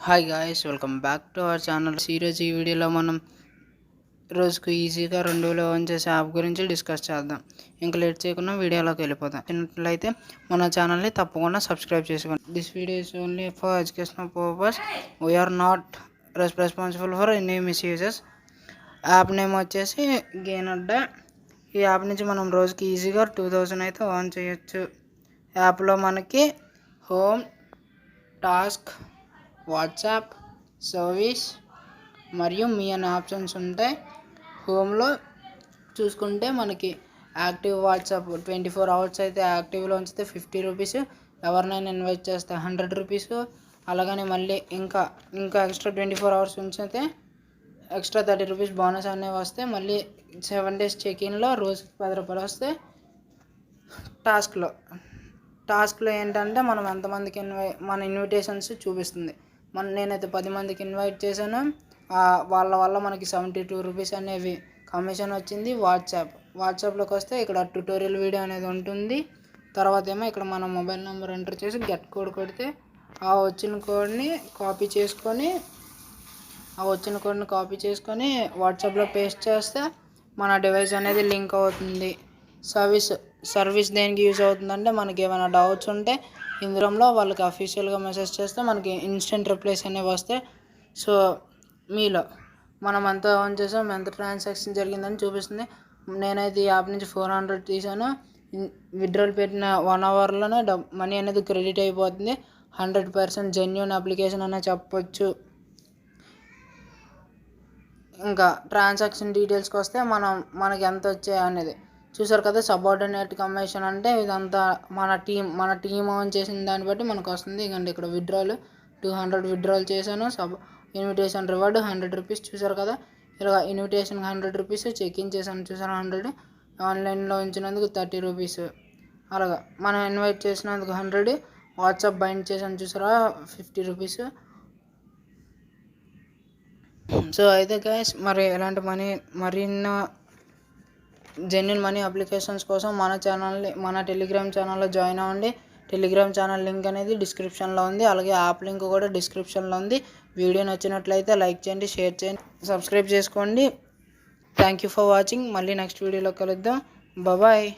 Hi guys, welcome back to our channel. ఈరోజు ఈ వీడియోలో మనం రోజుకు ఈజీగా 2000 ఎర్న్ చేసే యాప్ గురించి డిస్కస్ చేద్దాం. ఇంకా లేట్ చేయకుండా వీడియోలోకి వెళ్ళిపోతాం. చిన్నట్లయితే మన ఛానల్ని తప్పకుండా సబ్స్క్రైబ్ చేసుకోండి. This video is only for educational purpose. We are not responsible for any misuses. App name వచ్చేసి గెయిన్ అడ్డా. ఈ యాప్ నుంచి మనం రోజుకి ఈజీగా 2000 అయితే ఎర్న్ చేయొచ్చు. యాప్లో మనకి హోమ్, టాస్క్, వాట్సాప్, సర్వీస్ మరియు మీ అనే ఆప్షన్స్ ఉంటాయి. హోమ్లో చూసుకుంటే మనకి యాక్టివ్ వాట్సాప్ 24 అవర్స్ అయితే యాక్టివ్లో ఉంచితే 50 రూపీస్, ఎవరినైనా ఇన్వైట్ చేస్తే 100 రూపీస్. అలాగని మళ్ళీ ఇంకా ఎక్స్ట్రా 24 అవర్స్ ఉంచితే ఎక్స్ట్రా 30 రూపీస్ బోనస్ అనేవి వస్తే మళ్ళీ 7 days చెక్-ఇన్లో రోజుకి 10 రూపాయలు వస్తే. టాస్క్లో ఏంటంటే మనం ఎంతమందికి మన ఇన్విటేషన్స్ చూపిస్తుంది. నేనైతే 10 మందికి ఇన్వైట్ చేశాను. వాళ్ళ వల్ల మనకి 72 రూపీస్ అనేవి కమిషన్ వచ్చింది. వాట్సాప్లోకి వస్తే ఇక్కడ ట్యుటోరియల్ వీడియో అనేది ఉంటుంది. తర్వాత ఏమో ఇక్కడ మన మొబైల్ నెంబర్ ఎంటర్ చేసి గెట్ కోడ్ కొడితే ఆ వచ్చిన కోడ్ని కాపీ చేసుకొని వాట్సాప్లో పేస్ట్ చేస్తే మన డివైస్ అనేది లింక్ అవుతుంది. సర్వీస్ దేనికి యూజ్ అవుతుందంటే మనకి ఏమైనా డౌట్స్ ఉంటే ఇందులో వాళ్ళకి అఫీషియల్గా మెసేజ్ చేస్తే మనకి ఇన్స్టెంట్ రిప్లైస్ అనేవి వస్తాయి. సో మీలో మనం ఎంత ఆన్ చేసాం, ఎంత ట్రాన్సాక్షన్ జరిగిందని చూపిస్తుంది. నేనైతే ఈ యాప్ నుంచి 400 తీసాను. విత్డ్రాల్ పెట్టిన 1 అవర్లోనే మనీ అనేది క్రెడిట్ అయిపోతుంది. 100% జెన్యూన్ అప్లికేషన్ అనే చెప్పొచ్చు. ఇంకా ట్రాన్సాక్షన్ డీటెయిల్స్కి వస్తే మనకి ఎంత వచ్చాయి అనేది చూసారు కదా. సబార్డినేట్ కమిషన్ అంటే ఇదంతా మన టీం ఆన్ చేసిన దాన్ని బట్టి మనకు వస్తుంది. ఇకండి ఇక్కడ విత్డ్రాల్ 200 విత్డ్రాల్ చేశాను. ఇన్విటేషన్ రివార్డ్ 100 రూపీస్ చూసారు కదా. ఇలా ఇన్విటేషన్ 100 రూపీస్, చెక్-ఇన్ చేశాను చూసారు 100, ఆన్లైన్లో ఉంచినందుకు 30 రూపీస్. అలాగా మనం ఇన్వైట్ చేసినందుకు 100, వాట్సాప్ బైండ్ చేశాను చూసారా 50 రూపీస్. సో అయితే గైస్, మరి ఎలాంటి మరిన్నో జెన్యూన్ మనీ అప్లికేషన్స్ కోసం మన టెలిగ్రామ్ ఛానల్లో జాయిన్ అవ్వండి. టెలిగ్రామ్ ఛానల్ లింక్ అనేది డిస్క్రిప్షన్లో ఉంది. అలాగే యాప్ లింక్ కూడా డిస్క్రిప్షన్లో ఉంది. వీడియో నచ్చినట్లయితే లైక్ చేయండి, షేర్ చేయండి, సబ్స్క్రైబ్ చేసుకోండి. Thank you for watching. మళ్ళీ నెక్స్ట్ వీడియోలో కలుద్దాం. బాయ్.